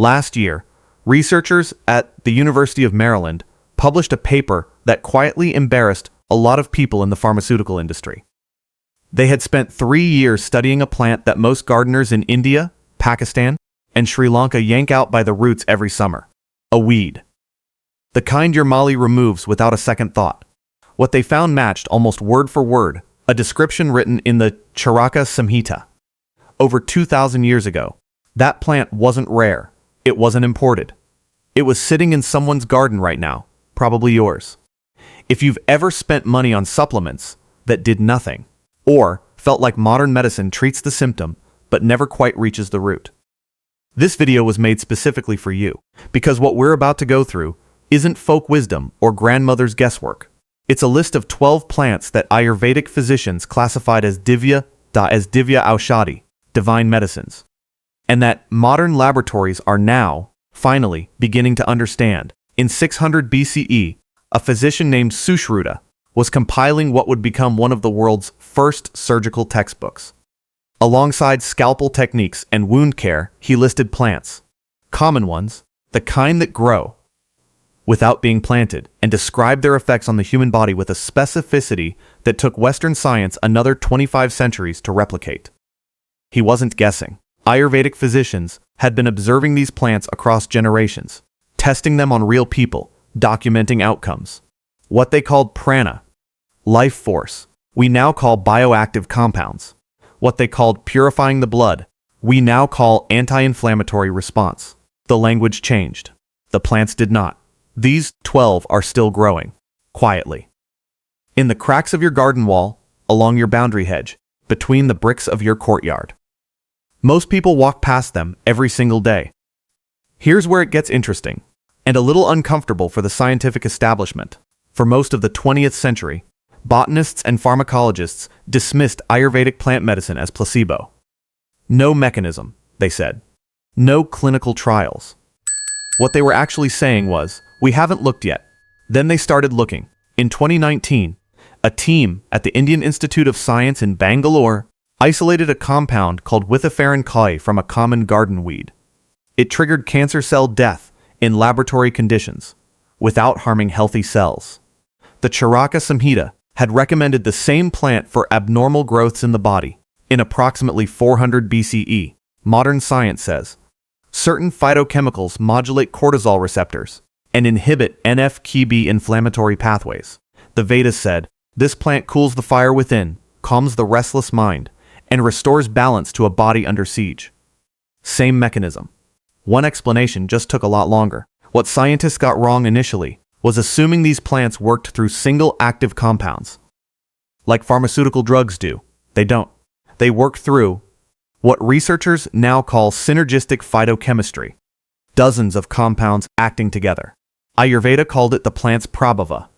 Last year, researchers at the University of Maryland published a paper that quietly embarrassed a lot of people in the pharmaceutical industry. They had spent 3 years studying a plant that most gardeners in India, Pakistan, and Sri Lanka yank out by the roots every summer. A weed. The kind your Molly removes without a second thought. What they found matched almost word for word a description written in the Charaka Samhita. Over 2,000 years ago, that plant wasn't rare. It wasn't imported. It was sitting in someone's garden right now, probably yours. If you've ever spent money on supplements that did nothing, or felt like modern medicine treats the symptom but never quite reaches the root, this video was made specifically for you, because what we're about to go through isn't folk wisdom or grandmother's guesswork. It's a list of 12 plants that Ayurvedic physicians classified as Divya Aushadhi, divine medicines, and that modern laboratories are now, finally, beginning to understand. In 600 BCE, a physician named Sushruta was compiling what would become one of the world's first surgical textbooks. Alongside scalpel techniques and wound care, he listed plants, common ones, the kind that grow without being planted, and described their effects on the human body with a specificity that took Western science another 25 centuries to replicate. He wasn't guessing. Ayurvedic physicians had been observing these plants across generations, testing them on real people, documenting outcomes. What they called prana, life force, we now call bioactive compounds. What they called purifying the blood, we now call anti-inflammatory response. The language changed. The plants did not. These 12 are still growing, quietly. In the cracks of your garden wall, along your boundary hedge, between the bricks of your courtyard. Most people walk past them every single day. Here's where it gets interesting, and a little uncomfortable for the scientific establishment. For most of the 20th century, botanists and pharmacologists dismissed Ayurvedic plant medicine as placebo. No mechanism, they said. No clinical trials. What they were actually saying was, we haven't looked yet. Then they started looking. In 2019, a team at the Indian Institute of Science in Bangalore isolated a compound called withiferin K from a common garden weed. It triggered cancer cell death in laboratory conditions, without harming healthy cells. The Charaka Samhita had recommended the same plant for abnormal growths in the body. In approximately 400 BCE, modern science says, certain phytochemicals modulate cortisol receptors and inhibit NF-kB inflammatory pathways. The Vedas said, this plant cools the fire within, calms the restless mind, and restores balance to a body under siege. Same mechanism. One explanation just took a lot longer. What scientists got wrong initially was assuming these plants worked through single active compounds. Like pharmaceutical drugs do. They don't. They work through what researchers now call synergistic phytochemistry. Dozens of compounds acting together. Ayurveda called it the plant's prabhava.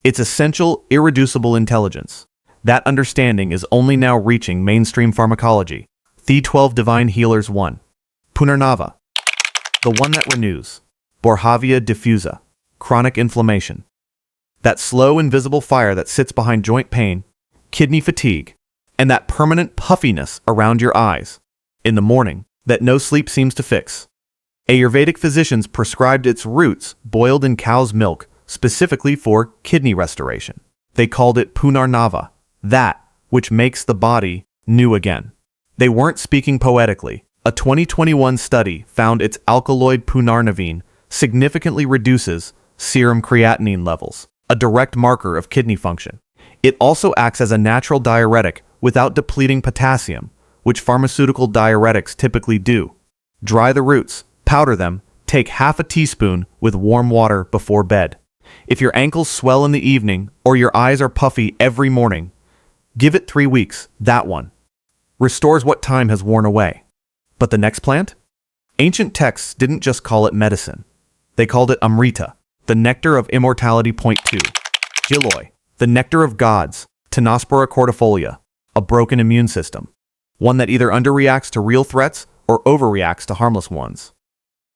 Its essential, irreducible intelligence. That understanding is only now reaching mainstream pharmacology. The 12 Divine Healers 1. Punarnava. The one that renews. Borhavia diffusa. Chronic inflammation. That slow, invisible fire that sits behind joint pain, kidney fatigue, and that permanent puffiness around your eyes in the morning that no sleep seems to fix. Ayurvedic physicians prescribed its roots boiled in cow's milk specifically for kidney restoration. They called it Punarnava, that which makes the body new again. They weren't speaking poetically. A 2021 study found its alkaloid punarnavine significantly reduces serum creatinine levels, a direct marker of kidney function. It also acts as a natural diuretic without depleting potassium, which pharmaceutical diuretics typically do. Dry the roots, powder them, take half a teaspoon with warm water before bed. If your ankles swell in the evening or your eyes are puffy every morning, give it 3 weeks, that one. Restores what time has worn away. But the next plant? Ancient texts didn't just call it medicine. They called it Amrita, the nectar of immortality. 2. Giloy, the nectar of gods. Tinospora cordifolia, a broken immune system. One that either underreacts to real threats or overreacts to harmless ones.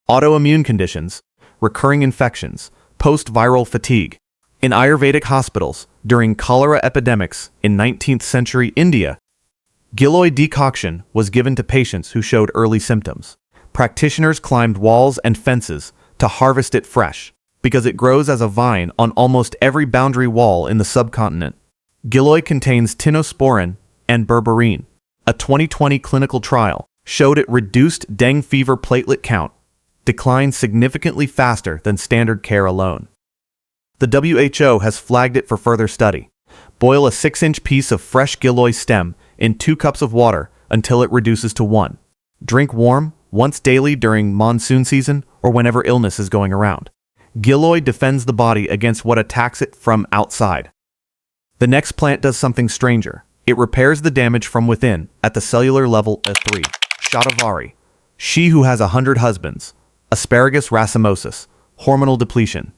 Autoimmune conditions, recurring infections, post-viral fatigue. In Ayurvedic hospitals, during cholera epidemics in 19th century India, Giloy decoction was given to patients who showed early symptoms. Practitioners climbed walls and fences to harvest it fresh, because it grows as a vine on almost every boundary wall in the subcontinent. Giloy contains tinosporin and berberine. A 2020 clinical trial showed it reduced dengue fever platelet count, declined significantly faster than standard care alone. The WHO has flagged it for further study. Boil a 6-inch piece of fresh Giloy stem in 2 cups of water until it reduces to 1. Drink warm, once daily during monsoon season or whenever illness is going around. Giloy defends the body against what attacks it from outside. The next plant does something stranger. It repairs the damage from within at the cellular level of 3. Shatavari. She who has 100 husbands. Asparagus racemosus. Hormonal depletion.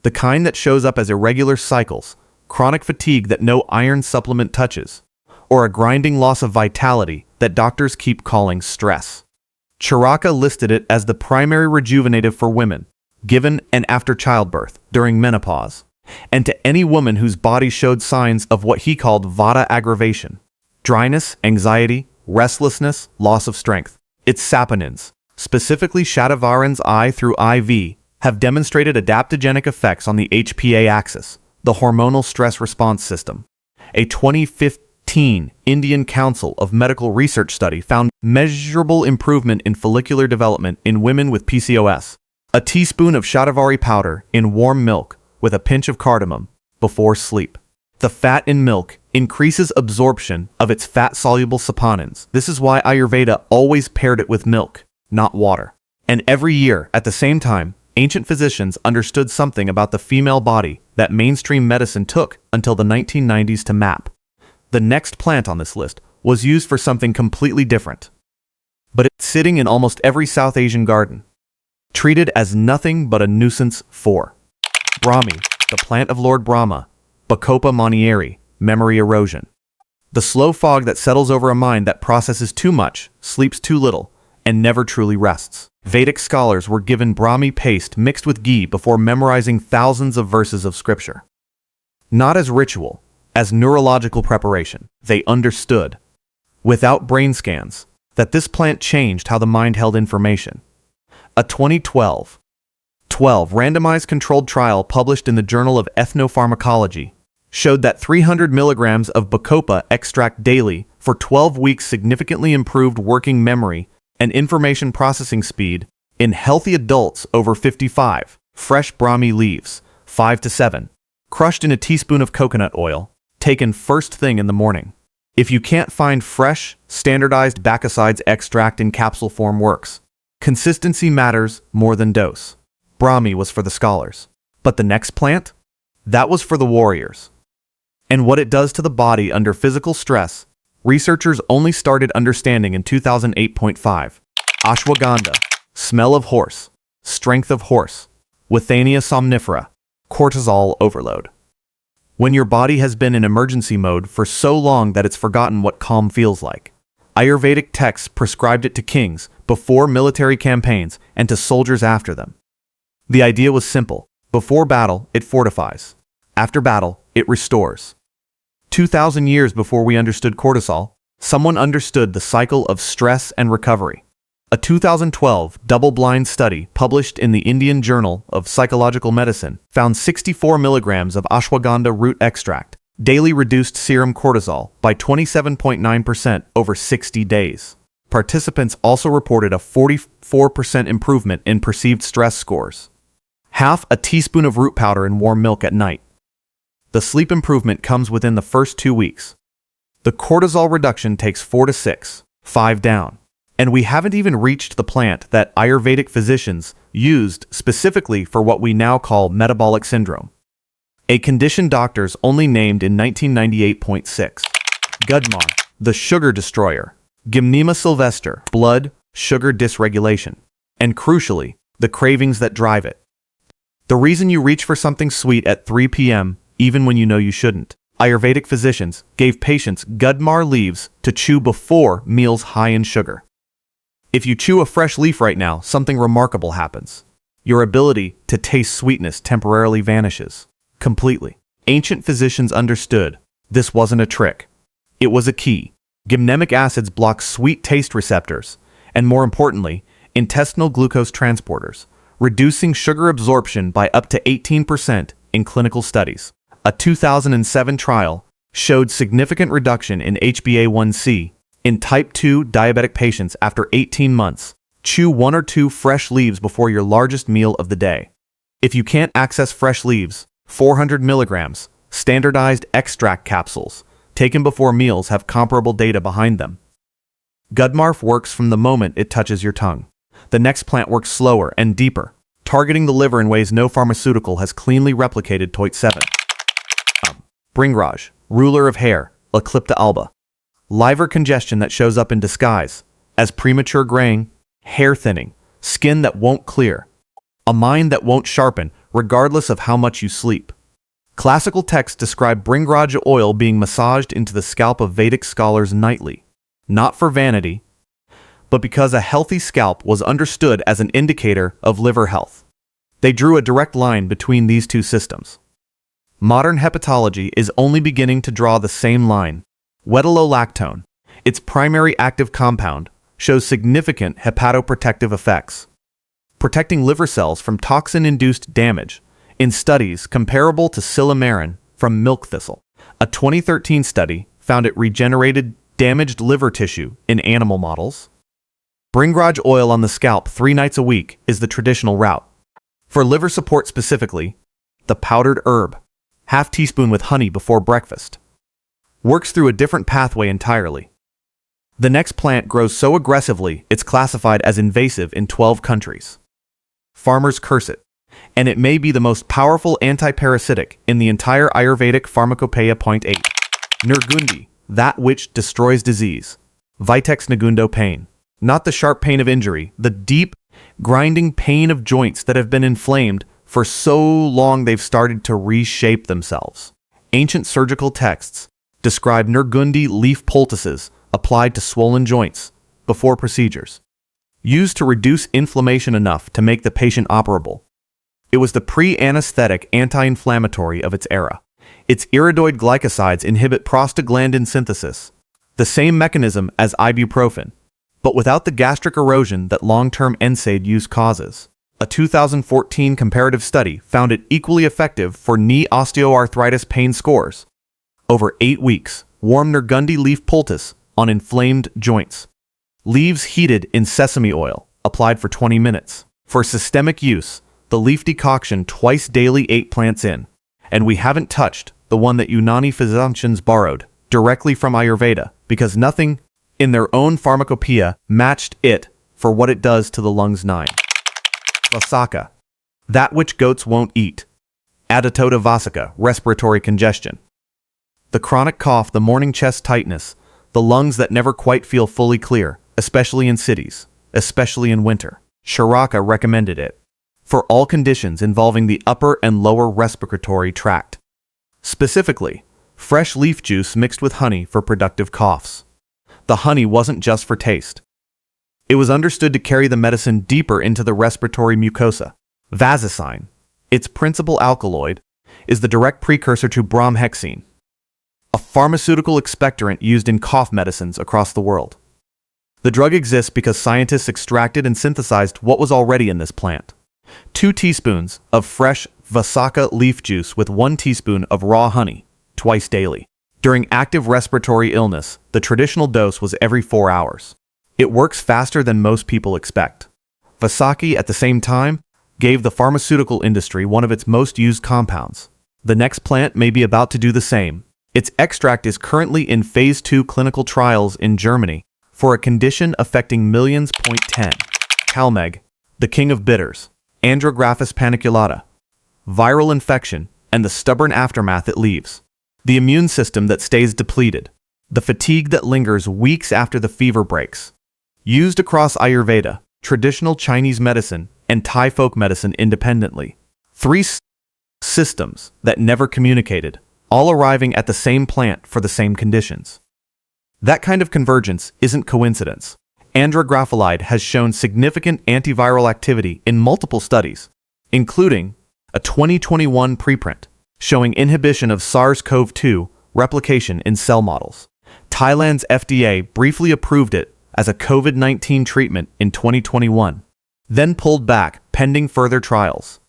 The kind that shows up as irregular cycles, chronic fatigue that no iron supplement touches, or a grinding loss of vitality that doctors keep calling stress. Charaka listed it as the primary rejuvenative for women, given and after childbirth, during menopause, and to any woman whose body showed signs of what he called vata aggravation, dryness, anxiety, restlessness, loss of strength. Its saponins, specifically Shatavarins I through IV, have demonstrated adaptogenic effects on the HPA axis, the hormonal stress response system. A 2015 Indian Council of Medical Research study found measurable improvement in follicular development in women with PCOS. A teaspoon of Shatavari powder in warm milk with a pinch of cardamom before sleep. The fat in milk increases absorption of its fat-soluble saponins. This is why Ayurveda always paired it with milk, not water. And every year, at the same time, ancient physicians understood something about the female body that mainstream medicine took until the 1990s to map. The next plant on this list was used for something completely different. But it's sitting in almost every South Asian garden, treated as nothing but a nuisance for Brahmi, the plant of Lord Brahma, Bacopa monnieri, memory erosion. The slow fog that settles over a mind that processes too much, sleeps too little, and never truly rests. Vedic scholars were given Brahmi paste mixed with ghee before memorizing thousands of verses of scripture. Not as ritual, as neurological preparation. They understood, without brain scans, that this plant changed how the mind held information. A 2012 randomized controlled trial published in the Journal of Ethnopharmacology showed that 300 milligrams of Bacopa extract daily for 12 weeks significantly improved working memory and information processing speed in healthy adults over 55. Fresh Brahmi leaves, 5 to 7, crushed in a teaspoon of coconut oil, taken first thing in the morning. If you can't find fresh, standardized Bacosides extract in capsule form works. Consistency matters more than dose. Brahmi was for the scholars. But the next plant? That was for the warriors. And what it does to the body under physical stress, researchers only started understanding in 2008.5. Ashwagandha, smell of horse, strength of horse, Withania somnifera, cortisol overload. When your body has been in emergency mode for so long that it's forgotten what calm feels like. Ayurvedic texts prescribed it to kings before military campaigns and to soldiers after them. The idea was simple. Before battle, it fortifies. After battle, it restores. 2,000 years before we understood cortisol, someone understood the cycle of stress and recovery. A 2012 double-blind study published in the Indian Journal of Psychological Medicine found 64 milligrams of ashwagandha root extract daily reduced serum cortisol by 27.9% over 60 days. Participants also reported a 44% improvement in perceived stress scores. Half a teaspoon of root powder in warm milk at night. The sleep improvement comes within the first 2 weeks. The cortisol reduction takes 4 to 6, 5 down. And we haven't even reached the plant that Ayurvedic physicians used specifically for what we now call metabolic syndrome, a condition doctors only named in 1998.6. Gudmar, the sugar destroyer, Gymnema sylvester, blood, sugar dysregulation, and crucially, the cravings that drive it. The reason you reach for something sweet at 3 p.m., even when you know you shouldn't. Ayurvedic physicians gave patients Gudmar leaves to chew before meals high in sugar. If you chew a fresh leaf right now, something remarkable happens. Your ability to taste sweetness temporarily vanishes. Completely. Ancient physicians understood this wasn't a trick. It was a key. Gymnemic acids block sweet taste receptors, and more importantly, intestinal glucose transporters, reducing sugar absorption by up to 18% in clinical studies. A 2007 trial showed significant reduction in HbA1c in type 2 diabetic patients after 18 months. Chew 1 or 2 fresh leaves before your largest meal of the day. If you can't access fresh leaves, 400 milligrams, standardized extract capsules, taken before meals have comparable data behind them. Gudmarf works from the moment it touches your tongue. The next plant works slower and deeper, targeting the liver in ways no pharmaceutical has cleanly replicated. Toit 7. Bringraj, ruler of hair, Eclipta alba. Liver congestion that shows up in disguise as premature graying, hair thinning, skin that won't clear, a mind that won't sharpen regardless of how much you sleep. Classical texts describe Bringraj oil being massaged into the scalp of Vedic scholars nightly, not for vanity, but because a healthy scalp was understood as an indicator of liver health. They drew a direct line between these two systems. Modern hepatology is only beginning to draw the same line. Wetalolactone, its primary active compound, shows significant hepatoprotective effects, protecting liver cells from toxin-induced damage in studies comparable to silymarin from milk thistle. A 2013 study found it regenerated damaged liver tissue in animal models. Bringraj oil on the scalp 3 nights a week is the traditional route. For liver support specifically, the powdered herb, half teaspoon with honey before breakfast, works through a different pathway entirely. The next plant grows so aggressively it's classified as invasive in 12 countries. Farmers curse it, and it may be the most powerful antiparasitic in the entire Ayurvedic pharmacopoeia. Point 8. Nirgundi, that which destroys disease. Vitex Nagundo pain. Not the sharp pain of injury, the deep, grinding pain of joints that have been inflamed for so long they've started to reshape themselves. Ancient surgical texts describe Nirgundi leaf poultices applied to swollen joints before procedures, used to reduce inflammation enough to make the patient operable. It was the pre-anesthetic anti-inflammatory of its era. Its iridoid glycosides inhibit prostaglandin synthesis, the same mechanism as ibuprofen, but without the gastric erosion that long-term NSAID use causes. A 2014 comparative study found it equally effective for knee osteoarthritis pain scores. Over 8 weeks, warm Nirgundi leaf poultice on inflamed joints. Leaves heated in sesame oil, applied for 20 minutes. For systemic use, the leaf decoction twice daily, 8 plants in. And we haven't touched the one that Unani physicians borrowed directly from Ayurveda, because nothing in their own pharmacopoeia matched it for what it does to the lungs. 9. Vasaka, that which goats won't eat. Adatota vasica, respiratory congestion. The chronic cough, the morning chest tightness, the lungs that never quite feel fully clear, especially in cities, especially in winter. Charaka recommended it for all conditions involving the upper and lower respiratory tract. Specifically, fresh leaf juice mixed with honey for productive coughs. The honey wasn't just for taste. It was understood to carry the medicine deeper into the respiratory mucosa. Vasicine, its principal alkaloid, is the direct precursor to bromhexine, a pharmaceutical expectorant used in cough medicines across the world. The drug exists because scientists extracted and synthesized what was already in this plant. 2 teaspoons of fresh Vasaka leaf juice with 1 teaspoon of raw honey, twice daily. During active respiratory illness, the traditional dose was every 4 hours. It works faster than most people expect. Vasaki, at the same time, gave the pharmaceutical industry one of its most used compounds. The next plant may be about to do the same. Its extract is currently in phase 2 clinical trials in Germany for a condition affecting millions. 10. Kalmeg, the king of bitters. Andrographis paniculata. Viral infection and the stubborn aftermath it leaves. The immune system that stays depleted. The fatigue that lingers weeks after the fever breaks. Used across Ayurveda, traditional Chinese medicine, and Thai folk medicine independently. 3 systems that never communicated, all arriving at the same plant for the same conditions. That kind of convergence isn't coincidence. Andrographilide has shown significant antiviral activity in multiple studies, including a 2021 preprint showing inhibition of SARS-CoV-2 replication in cell models. Thailand's FDA briefly approved it as a COVID-19 treatment in 2021, then pulled back pending further trials.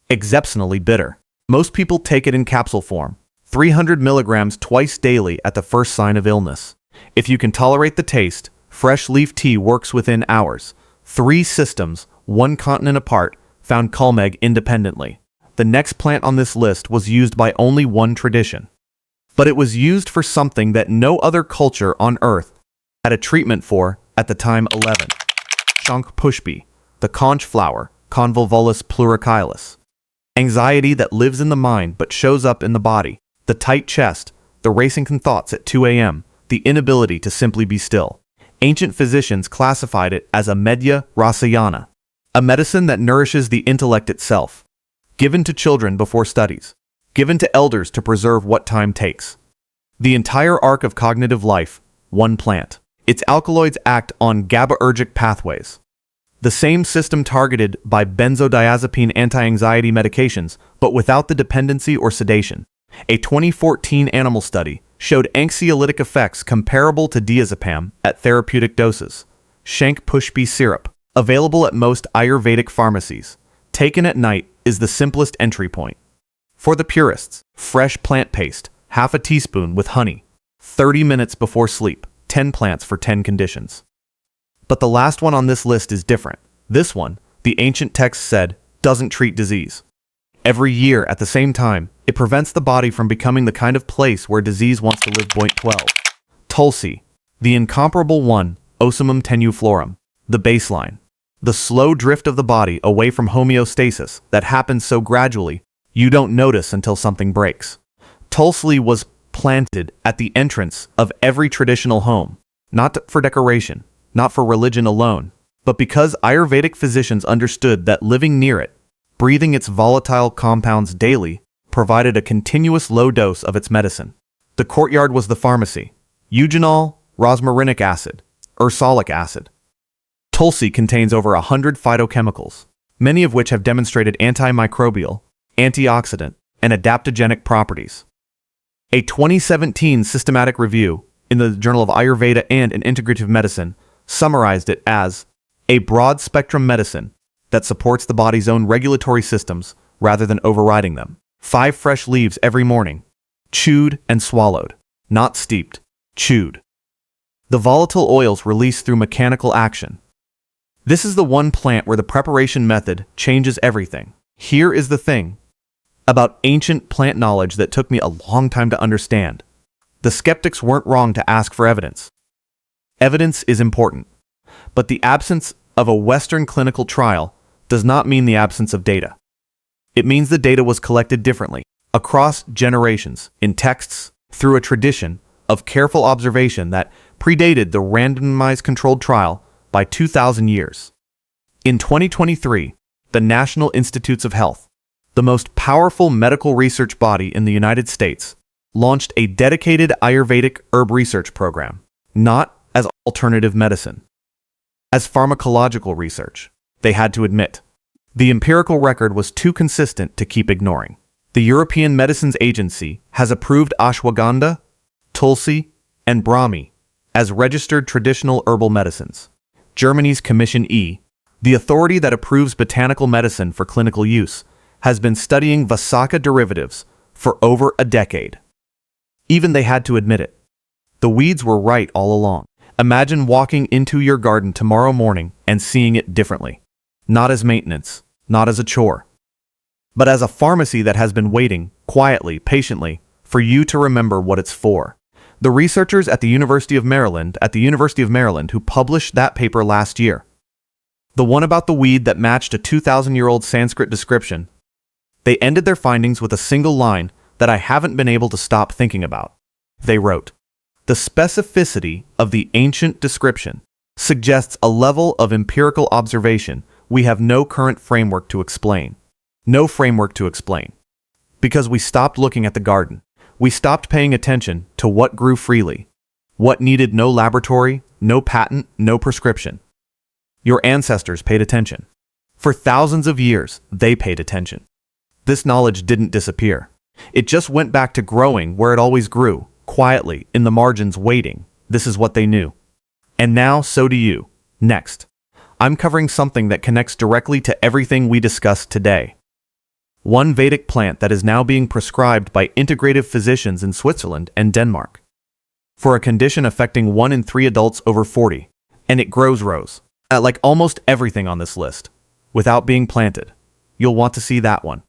Exceptionally bitter. Most people take it in capsule form, 300 milligrams twice daily at the first sign of illness. If you can tolerate the taste, fresh leaf tea works within hours. 3 systems, 1 continent apart, found Calmeg independently. The next plant on this list was used by only one tradition. But it was used for something that no other culture on earth had a treatment for at the time. 11. Shank pushpi, the conch flower, Convolvulus pluricalis. Anxiety that lives in the mind but shows up in the body, the tight chest, the racing thoughts at 2 a.m., the inability to simply be still. Ancient physicians classified it as a medya rasayana, a medicine that nourishes the intellect itself, given to children before studies, given to elders to preserve what time takes. The entire arc of cognitive life, one plant. Its alkaloids act on GABAergic pathways, the same system targeted by benzodiazepine anti-anxiety medications, but without the dependency or sedation. A 2014 animal study showed anxiolytic effects comparable to diazepam at therapeutic doses. Shank pushpi syrup, available at most Ayurvedic pharmacies, taken at night, is the simplest entry point. For the purists, fresh plant paste, half a teaspoon with honey, 30 minutes before sleep, 10 plants for 10 conditions. But the last one on this list is different. This one, the ancient text said, doesn't treat disease. Every year, at the same time, it prevents the body from becoming the kind of place where disease wants to live. 12. Tulsi, the incomparable one, Ocimum tenuiflorum, the baseline. The slow drift of the body away from homeostasis that happens so gradually, you don't notice until something breaks. Tulsi was planted at the entrance of every traditional home, not for decoration, not for religion alone, but because Ayurvedic physicians understood that living near it, breathing its volatile compounds daily, provided a continuous low dose of its medicine. The courtyard was the pharmacy. Eugenol, rosmarinic acid, ursolic acid. Tulsi contains over 100 phytochemicals, many of which have demonstrated antimicrobial, antioxidant, and adaptogenic properties. A 2017 systematic review in the Journal of Ayurveda and in Integrative Medicine summarized it as a broad-spectrum medicine that supports the body's own regulatory systems rather than overriding them. 5 fresh leaves every morning, chewed and swallowed, not steeped, chewed. The volatile oils released through mechanical action. This is the one plant where the preparation method changes everything. Here is the thing about ancient plant knowledge that took me a long time to understand. The skeptics weren't wrong to ask for evidence. Evidence is important, but the absence of a Western clinical trial does not mean the absence of data. It means the data was collected differently, across generations, in texts, through a tradition of careful observation that predated the randomized controlled trial by 2,000 years. In 2023, the National Institutes of Health, the most powerful medical research body in the United States, launched a dedicated Ayurvedic herb research program, not as alternative medicine, as pharmacological research. They had to admit, the empirical record was too consistent to keep ignoring. The European Medicines Agency has approved ashwagandha, tulsi, and brahmi as registered traditional herbal medicines. Germany's Commission E, the authority that approves botanical medicine for clinical use, has been studying Vasica derivatives for over a decade. Even they had to admit it. The weeds were right all along. Imagine walking into your garden tomorrow morning and seeing it differently. Not as maintenance, not as a chore, but as a pharmacy that has been waiting, quietly, patiently, for you to remember what it's for. The researchers at the University of Maryland who published that paper last year, the one about the weed that matched a 2,000-year-old Sanskrit description, they ended their findings with a single line that I haven't been able to stop thinking about. They wrote, "The specificity of the ancient description suggests a level of empirical observation we have no current framework to explain. No framework to explain. Because we stopped looking at the garden. We stopped paying attention to what grew freely, what needed no laboratory, no patent, no prescription. Your ancestors paid attention. For thousands of years, they paid attention. This knowledge didn't disappear. It just went back to growing where it always grew, quietly, in the margins, waiting. This is what they knew. And now, so do you. Next, I'm covering something that connects directly to everything we discussed today. One Vedic plant that is now being prescribed by integrative physicians in Switzerland and Denmark for a condition affecting 1 in 3 adults over 40, and it grows rose. Like almost everything on this list, without being planted. You'll want to see that one.